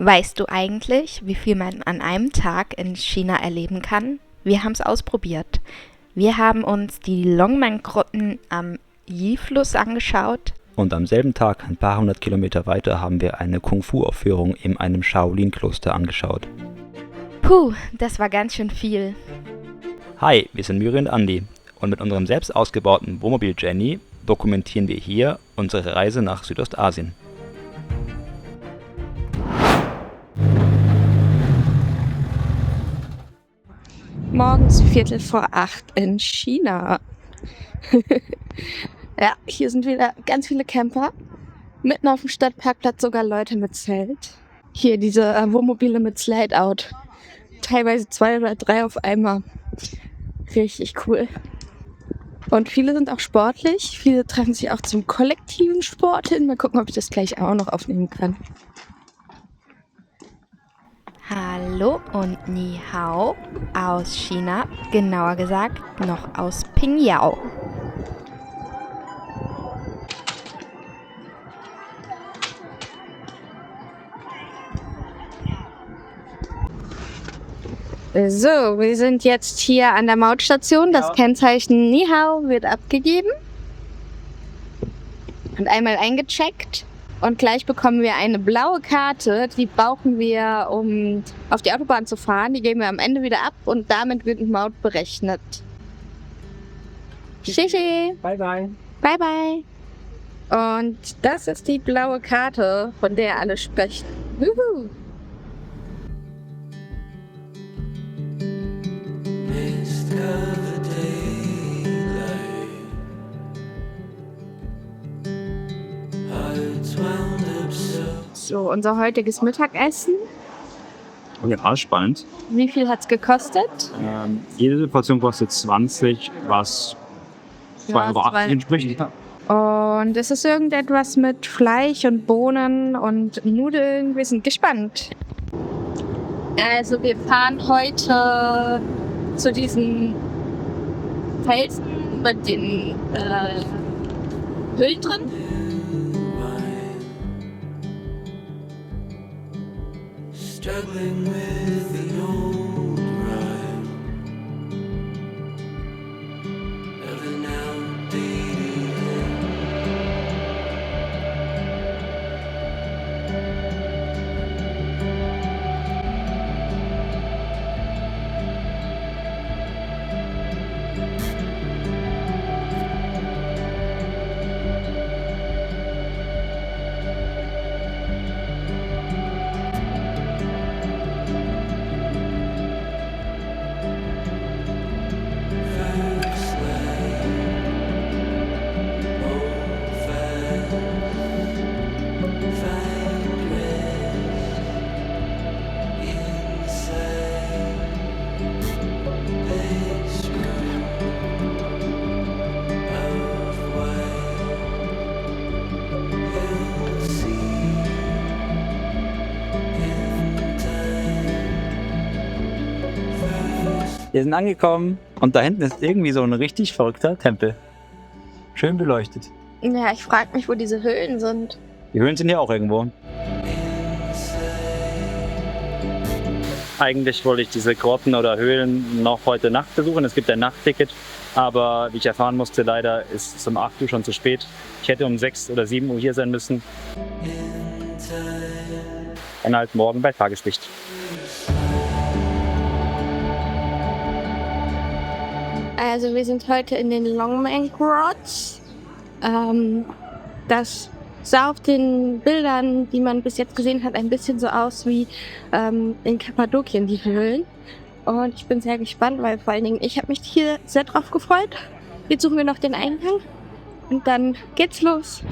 Weißt du eigentlich, wie viel man an einem Tag in China erleben kann? Wir haben es ausprobiert. Wir haben uns die Longmen-Grotten am Yi-Fluss angeschaut. Und am selben Tag, ein paar hundert Kilometer weiter, haben wir eine Kung-Fu-Aufführung in einem Shaolin-Kloster angeschaut. Puh, das war ganz schön viel. Hi, wir sind Myri und Andi. Und mit unserem selbst ausgebauten Wohnmobil Jenny dokumentieren wir hier unsere Reise nach Südostasien. Morgens 7:45 in China. Ja, hier sind wieder ganz viele Camper. Mitten auf dem Stadtparkplatz sogar Leute mit Zelt. Hier diese Wohnmobile mit Slide-Out. Teilweise 2 oder 3 auf einmal. Richtig cool. Und viele sind auch sportlich. Viele treffen sich auch zum kollektiven Sport hin. Mal gucken, ob ich das gleich auch noch aufnehmen kann. Hallo und Ni Hao aus China, genauer gesagt noch aus Pingyao. So, wir sind jetzt hier an der Mautstation. Das Kennzeichen Ni Hao wird abgegeben und einmal eingecheckt. Und gleich bekommen wir eine blaue Karte, die brauchen wir, um auf die Autobahn zu fahren. Die geben wir am Ende wieder ab und damit wird die Maut berechnet. Tschüssi. Bye bye. Bye bye. Und das ist die blaue Karte, von der alle sprechen. Juhu. So, unser heutiges Mittagessen. Ja, spannend. Wie viel hat's gekostet? Jede Portion kostet 20, was 2,80 Euro entspricht. Und es ist irgendetwas mit Fleisch und Bohnen und Nudeln. Wir sind gespannt. Also wir fahren heute zu diesen Felsen mit den Höhlen drin. Struggling with the old rhyme of an outdated Wir sind angekommen und da hinten ist irgendwie so ein richtig verrückter Tempel. Schön beleuchtet. Ja, ich frage mich, wo diese Höhlen sind. Die Höhlen sind hier auch irgendwo. Eigentlich wollte ich diese Grotten oder Höhlen noch heute Nacht besuchen. Es gibt ein Nachtticket, aber wie ich erfahren musste, leider ist es um 8 Uhr schon zu spät. Ich hätte um 6 oder 7 Uhr hier sein müssen. Dann halt morgen bei Tageslicht. Also wir sind heute in den Longmen Grots. Das sah auf den Bildern, die man bis jetzt gesehen hat, ein bisschen so aus wie in Kappadokien, die Höhlen. Und ich bin sehr gespannt, weil vor allen Dingen ich habe mich hier sehr drauf gefreut. Jetzt suchen wir noch den Eingang und dann geht's los.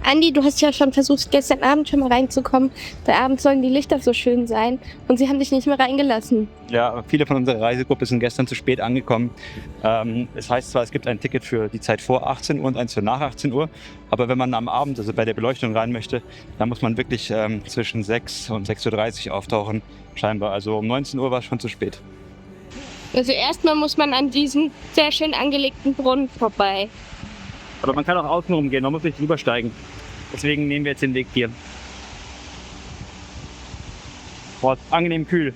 Andi, du hast ja schon versucht, gestern Abend schon mal reinzukommen. Da abends sollen die Lichter so schön sein und sie haben dich nicht mehr reingelassen. Ja, viele von unserer Reisegruppe sind gestern zu spät angekommen. Es heißt zwar, es gibt ein Ticket für die Zeit vor 18 Uhr und eins für nach 18 Uhr, aber wenn man am Abend, also bei der Beleuchtung rein möchte, dann muss man wirklich zwischen 6 und 6:30 Uhr auftauchen, scheinbar. Also um 19 Uhr war es schon zu spät. Also erstmal muss man an diesem sehr schön angelegten Brunnen vorbei. Aber man kann auch außen rumgehen, man muss nicht drüber steigen. Deswegen nehmen wir jetzt den Weg hier. Boah, angenehm kühl.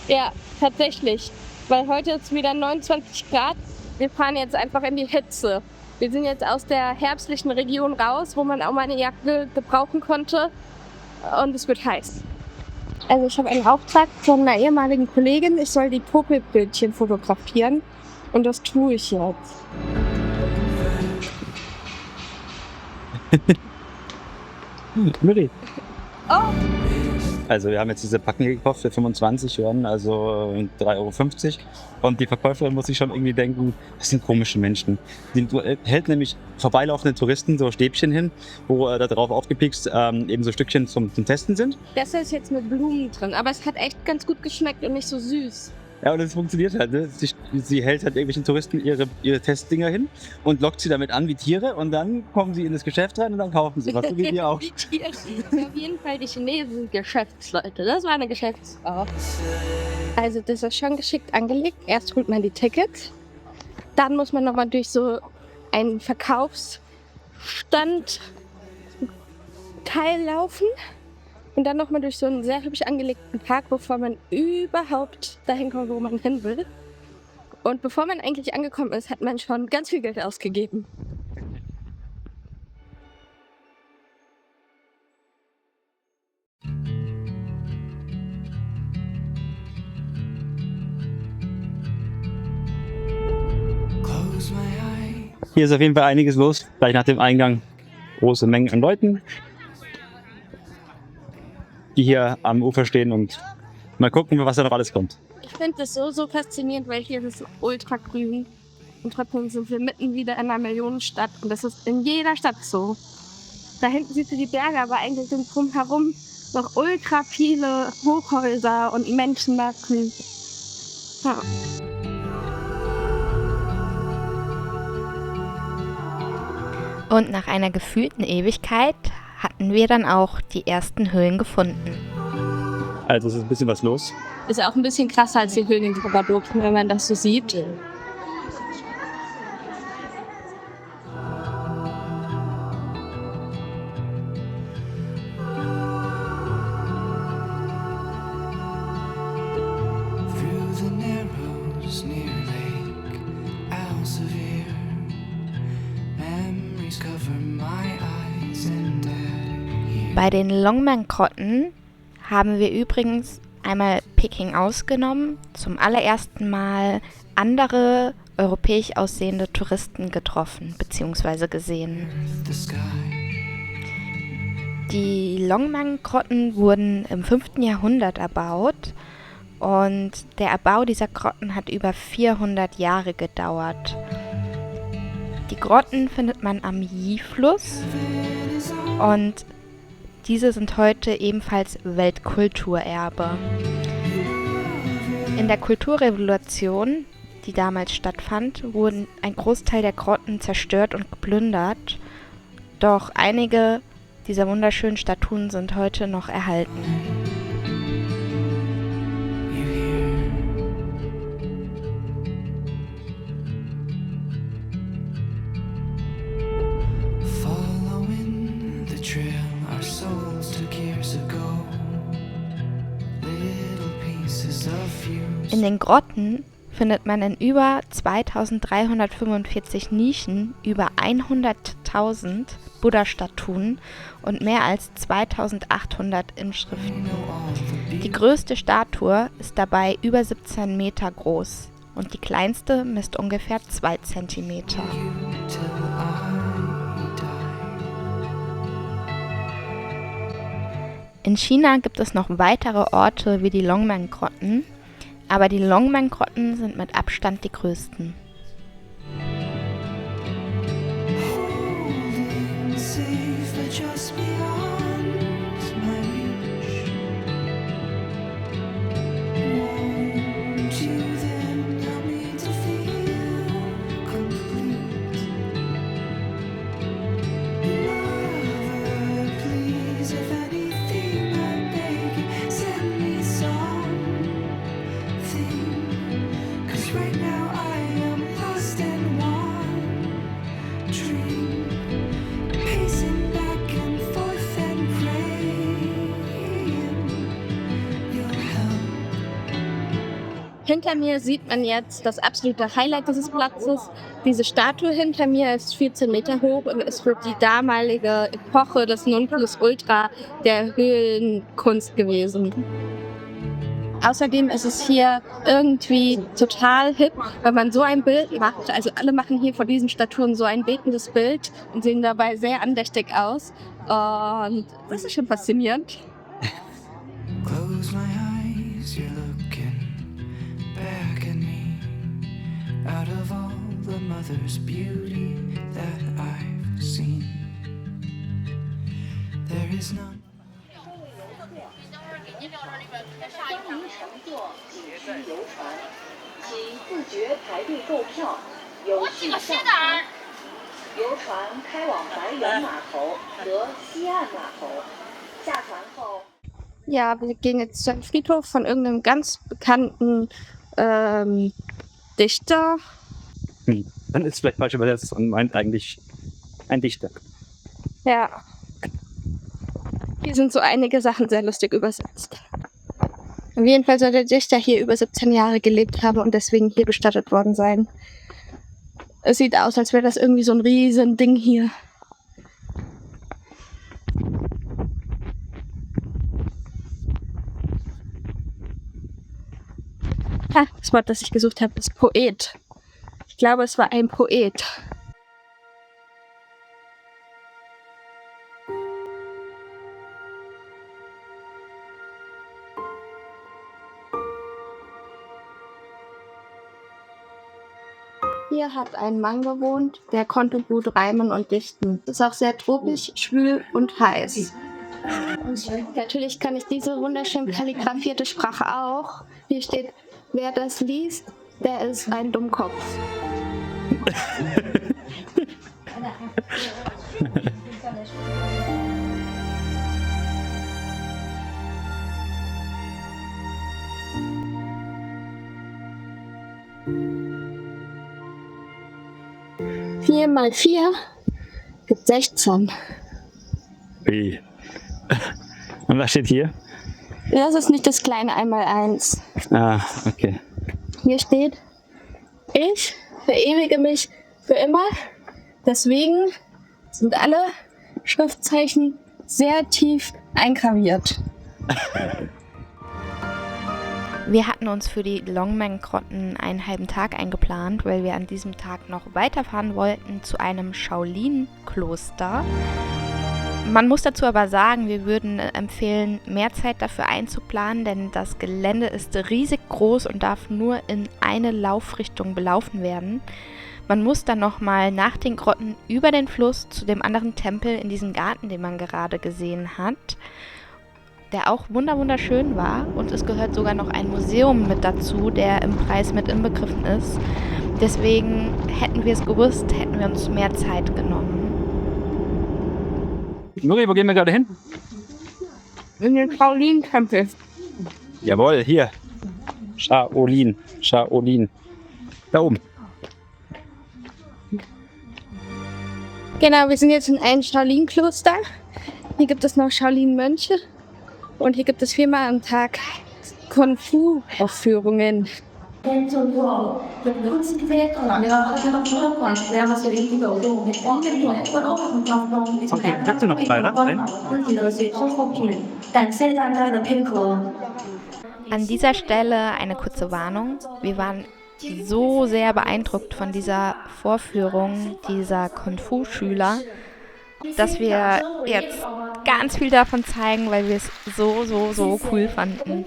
Ja, tatsächlich. Weil heute ist wieder 29 Grad. Wir fahren jetzt einfach in die Hitze. Wir sind jetzt aus der herbstlichen Region raus, wo man auch mal eine Jacke gebrauchen konnte. Und es wird heiß. Also ich habe einen Auftrag von einer ehemaligen Kollegin. Ich soll die Popelbildchen fotografieren. Und das tue ich jetzt. Miri. Oh! Also wir haben jetzt diese Packen hier gekauft für 25 Yuan, also 3,50 Euro. Und die Verkäuferin muss sich schon irgendwie denken, das sind komische Menschen. Die hält nämlich vorbeilaufende Touristen so Stäbchen hin, wo da drauf aufgepikst eben so Stückchen zum Testen sind. Das ist jetzt mit Blumen drin, aber es hat echt ganz gut geschmeckt und nicht so süß. Ja, und es funktioniert halt. Ne? Sie hält halt irgendwelchen Touristen ihre Testdinger hin und lockt sie damit an wie Tiere und dann kommen sie in das Geschäft rein und dann kaufen sie was, so wie wir auch. Auf jeden Fall die Chinesen sind Geschäftsleute. Das war eine Geschäftsfrau. Also das ist schon geschickt angelegt. Erst holt man die Tickets, dann muss man nochmal durch so einen Verkaufsstand Teil laufen. Und dann nochmal durch so einen sehr hübsch angelegten Park, bevor man überhaupt dahin kommt, wo man hin will. Und bevor man eigentlich angekommen ist, hat man schon ganz viel Geld ausgegeben. Close my eyes. Hier ist auf jeden Fall einiges los. Gleich nach dem Eingang große Mengen an Leuten, die hier am Ufer stehen und mal gucken, was da noch alles kommt. Ich finde das so faszinierend, weil hier ist es ultra grün. Und trotzdem sind wir mitten wieder in einer Millionenstadt. Und das ist in jeder Stadt so. Da hinten siehst du die Berge, aber eigentlich sind drumherum noch ultra viele Hochhäuser und Menschenmassen. Ja. Und nach einer gefühlten Ewigkeit hatten wir dann auch die ersten Höhlen gefunden. Also es ist ein bisschen was los. Ist auch ein bisschen krasser als die Höhlen in Kappadokien, wenn man das so sieht. Through the narrows near Lake Elsevier, memories cover my eyes and dead. Bei den Longmen-Grotten haben wir übrigens einmal Peking ausgenommen, zum allerersten Mal andere europäisch aussehende Touristen getroffen bzw. gesehen. The sky. Die Longmen-Grotten wurden im 5. Jahrhundert erbaut und der Erbau dieser Grotten hat über 400 Jahre gedauert. Die Grotten findet man am Yi-Fluss und diese sind heute ebenfalls Weltkulturerbe. In der Kulturrevolution, die damals stattfand, wurden ein Großteil der Grotten zerstört und geplündert, doch einige dieser wunderschönen Statuen sind heute noch erhalten. You hear following the trail our souls took years ago. Little pieces of you. In den Grotten findet man in über 2345 Nischen über 100.000 Buddha-Statuen und mehr als 2800 Inschriften. Die größte Statue ist dabei über 17 Meter groß und die kleinste misst ungefähr 2 Zentimeter. Till I die. In China gibt es noch weitere Orte wie die Longmen-Grotten, aber die Longmen-Grotten sind mit Abstand die größten. Holding safe but just beyond my reach. Won't you then help me to feel complete? Lover, please, if anything I beg you, send me something. 'Cause right now I am Hinter mir sieht man jetzt das absolute Highlight dieses Platzes. Diese Statue hinter mir ist 14 Meter hoch und ist für die damalige Epoche das Nonplusultra der Höhlenkunst gewesen. Außerdem ist es hier irgendwie total hip, wenn man so ein Bild macht. Also alle machen hier vor diesen Statuen so ein betendes Bild und sehen dabei sehr andächtig aus. Und das ist schon faszinierend. Close my eyes, you're looking back at me. Out of all the mother's beauty that I've seen, there is none. 游船，请自觉排队购票，有序下船。游船开往白园码头和西岸码头，下船后。 Ja, wir gehen jetzt zu einem Friedhof von irgendeinem ganz bekannten Dichter. Dann ist es vielleicht falsch übersetzt und meint eigentlich ein Dichter. Ja. Hier sind so einige Sachen sehr lustig übersetzt. Auf jeden Fall soll der Dichter hier über 17 Jahre gelebt haben und deswegen hier bestattet worden sein. Es sieht aus, als wäre das irgendwie so ein riesen Ding hier. Ha, das Wort, das ich gesucht habe, ist Poet. Ich glaube, es war ein Poet. Hier hat ein Mann gewohnt, der konnte gut reimen und dichten. Es ist auch sehr tropisch, schwül und heiß. Und natürlich kann ich diese wunderschön kalligrafierte Sprache auch. Hier steht, wer das liest, der ist ein Dummkopf. Vier mal 4 gibt 16. Wie? Und was steht hier? Das ist nicht das kleine 1x1. Ah, okay. Hier steht, ich verewige mich für immer. Deswegen sind alle Schriftzeichen sehr tief eingraviert. Wir hatten uns für die Longmen-Grotten einen halben Tag eingeplant, weil wir an diesem Tag noch weiterfahren wollten zu einem Shaolin-Kloster. Man muss dazu aber sagen, wir würden empfehlen, mehr Zeit dafür einzuplanen, denn das Gelände ist riesig groß und darf nur in eine Laufrichtung belaufen werden. Man muss dann nochmal nach den Grotten über den Fluss zu dem anderen Tempel in diesem Garten, den man gerade gesehen hat, der auch wunderschön war, und es gehört sogar noch ein Museum mit dazu, der im Preis mit inbegriffen ist. Deswegen hätten wir es gewusst, hätten wir uns mehr Zeit genommen. Nuri, wo gehen wir gerade hin? In den Shaolin-Tempel. Jawohl, hier. Shaolin. Da oben. Genau, wir sind jetzt in einem Shaolin-Kloster. Hier gibt es noch Shaolin-Mönche. Und hier gibt es 4-mal am Tag Kung-Fu-Aufführungen. Okay, kannst du noch weiter? An dieser Stelle eine kurze Warnung. Wir waren so sehr beeindruckt von dieser Vorführung dieser Kung-Fu-Schüler, dass wir jetzt ganz viel davon zeigen, weil wir es so cool fanden.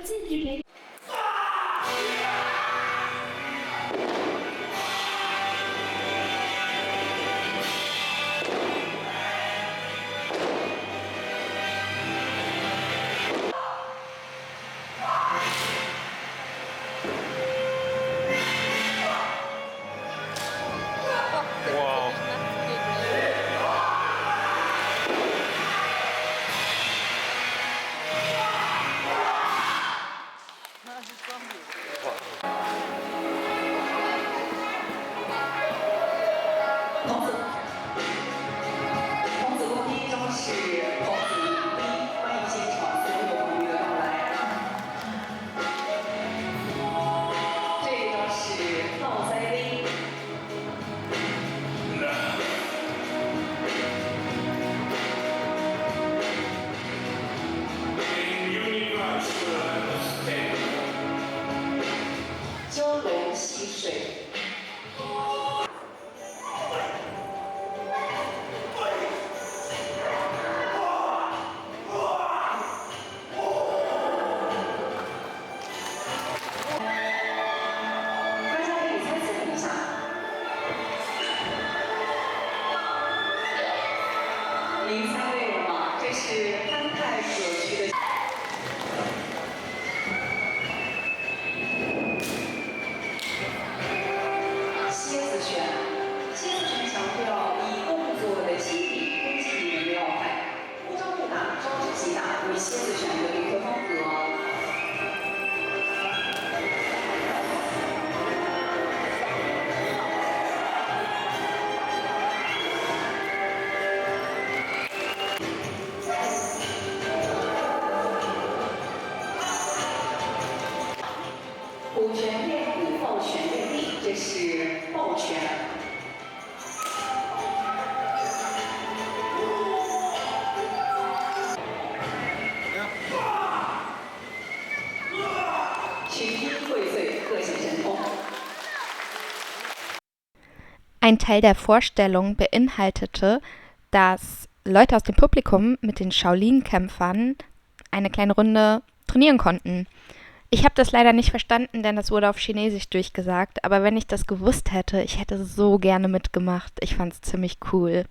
Ein Teil der Vorstellung beinhaltete, dass Leute aus dem Publikum mit den Shaolin-Kämpfern eine kleine Runde trainieren konnten. Ich habe das leider nicht verstanden, denn das wurde auf Chinesisch durchgesagt. Aber wenn ich das gewusst hätte, ich hätte so gerne mitgemacht. Ich fand es ziemlich cool.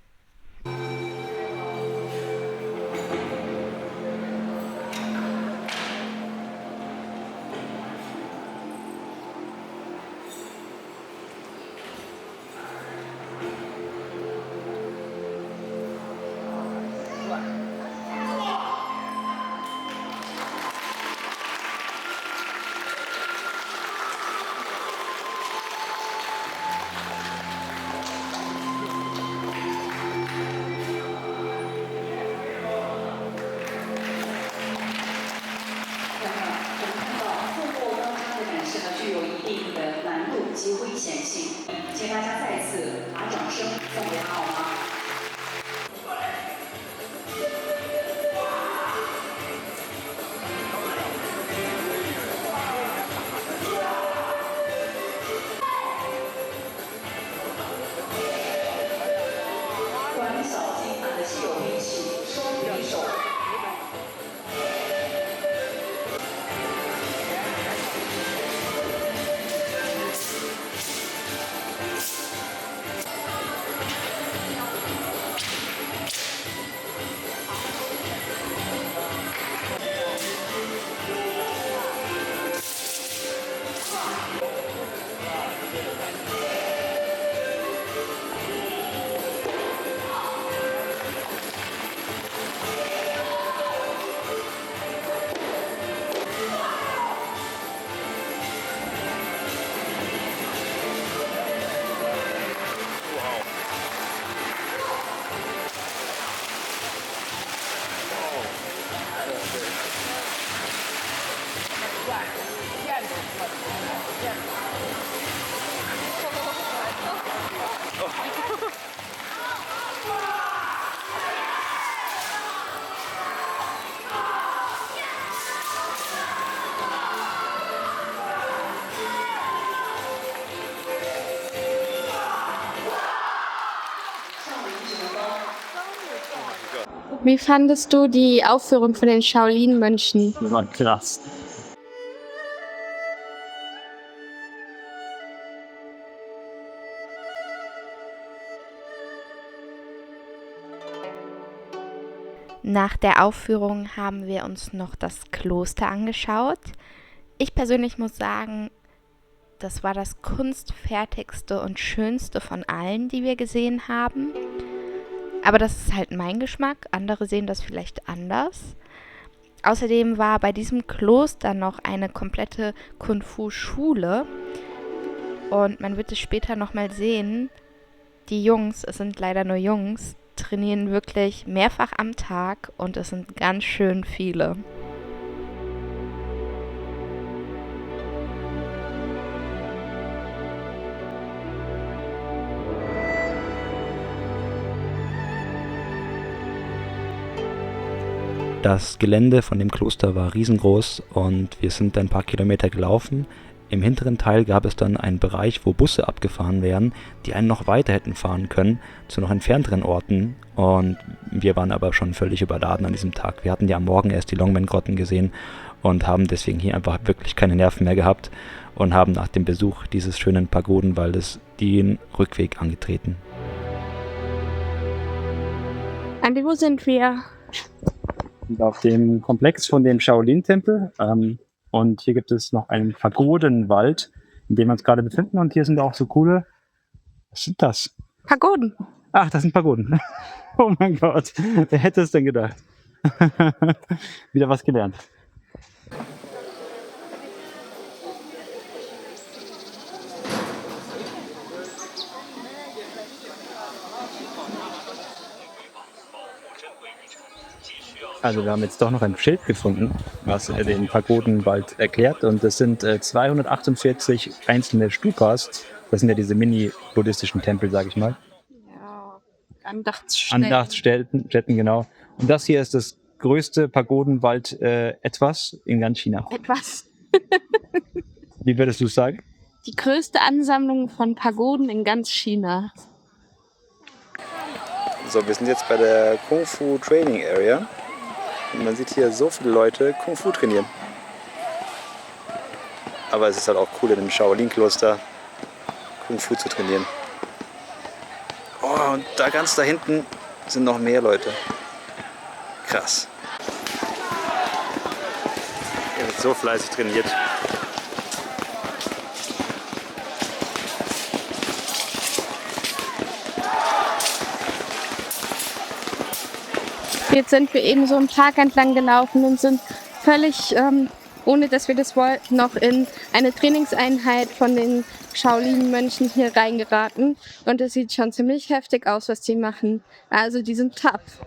Wie fandest du die Aufführung von den Shaolin-Mönchen? Das war krass. Nach der Aufführung haben wir uns noch das Kloster angeschaut. Ich persönlich muss sagen, das war das kunstfertigste und schönste von allen, die wir gesehen haben. Aber das ist halt mein Geschmack, andere sehen das vielleicht anders. Außerdem war bei diesem Kloster noch eine komplette Kung-Fu-Schule. Und man wird es später nochmal sehen, die Jungs, es sind leider nur Jungs, trainieren wirklich mehrfach am Tag und es sind ganz schön viele. Das Gelände von dem Kloster war riesengroß und wir sind ein paar Kilometer gelaufen. Im hinteren Teil gab es dann einen Bereich, wo Busse abgefahren werden, die einen noch weiter hätten fahren können, zu noch entfernteren Orten. Und wir waren aber schon völlig überladen an diesem Tag. Wir hatten ja am Morgen erst die Longmen-Grotten gesehen und haben deswegen hier einfach wirklich keine Nerven mehr gehabt und haben nach dem Besuch dieses schönen Pagodenwaldes den Rückweg angetreten. Andi, wo sind wir? Und auf dem Komplex von dem Shaolin-Tempel. Und hier gibt es noch einen Pagodenwald, in dem wir uns gerade befinden. Und hier sind auch so coole. Was sind das? Pagoden. Ach, das sind Pagoden. Oh mein Gott, wer hätte es denn gedacht? Wieder was gelernt. Also wir haben jetzt doch noch ein Schild gefunden, was den Pagodenwald erklärt. Und das sind 248 einzelne Stupas. Das sind ja diese mini-buddhistischen Tempel, sage ich mal. Ja, Andachtsstätten. Andachtsstätten, genau. Und das hier ist das größte Pagodenwald etwas in ganz China. Etwas. Wie würdest du sagen? Die größte Ansammlung von Pagoden in ganz China. So, wir sind jetzt bei der Kung Fu Training Area. Und man sieht hier so viele Leute Kung Fu trainieren. Aber es ist halt auch cool, in einem Shaolin-Kloster Kung Fu zu trainieren. Oh, und da ganz da hinten sind noch mehr Leute. Krass. Hier wird so fleißig trainiert. Jetzt sind wir eben so im Park entlang gelaufen und sind völlig, ohne dass wir das wollten, noch in eine Trainingseinheit von den Shaolin-Mönchen hier reingeraten. Und es sieht schon ziemlich heftig aus, was die machen. Also die sind tough.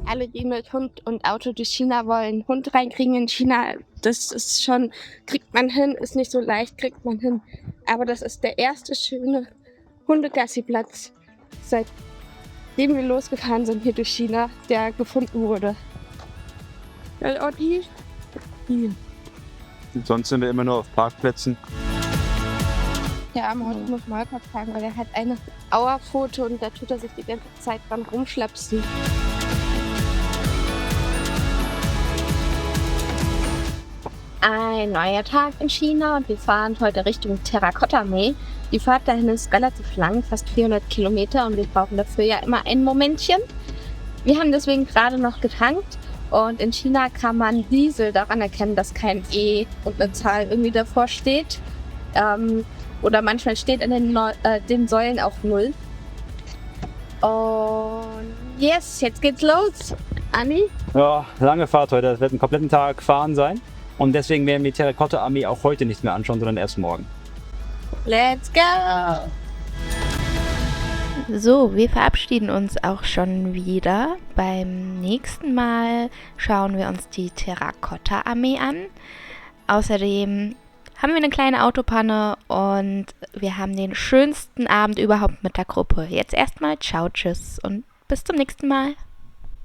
Alle, die mit Hund und Auto durch China wollen, Hund reinkriegen in China, das ist schon, kriegt man hin, ist nicht so leicht, kriegt man hin. Aber das ist der erste schöne Hundegassi-Platz, seitdem wir losgefahren sind hier durch China, der gefunden wurde. Sonst sind wir immer nur auf Parkplätzen. Der arme Hund muss Maulkorb tragen, weil er hat eine Auerpfote und da tut er sich die ganze Zeit dran rumschlapsen. Ein neuer Tag in China und wir fahren heute Richtung Terrakotta-Armee. Die Fahrt dahin ist relativ lang, fast 400 Kilometer und wir brauchen dafür ja immer ein Momentchen. Wir haben deswegen gerade noch getankt und in China kann man Diesel daran erkennen, dass kein E und eine Zahl irgendwie davor steht. Oder manchmal steht an den Säulen auch 0. Und yes, jetzt geht's los. Anni? Ja, lange Fahrt heute. Das wird einen kompletten Tag fahren sein. Und deswegen werden wir die Terrakotta-Armee auch heute nicht mehr anschauen, sondern erst morgen. Let's go! So, wir verabschieden uns auch schon wieder. Beim nächsten Mal schauen wir uns die Terrakotta-Armee an. Außerdem haben wir eine kleine Autopanne und wir haben den schönsten Abend überhaupt mit der Gruppe. Jetzt erstmal ciao, tschüss und bis zum nächsten Mal.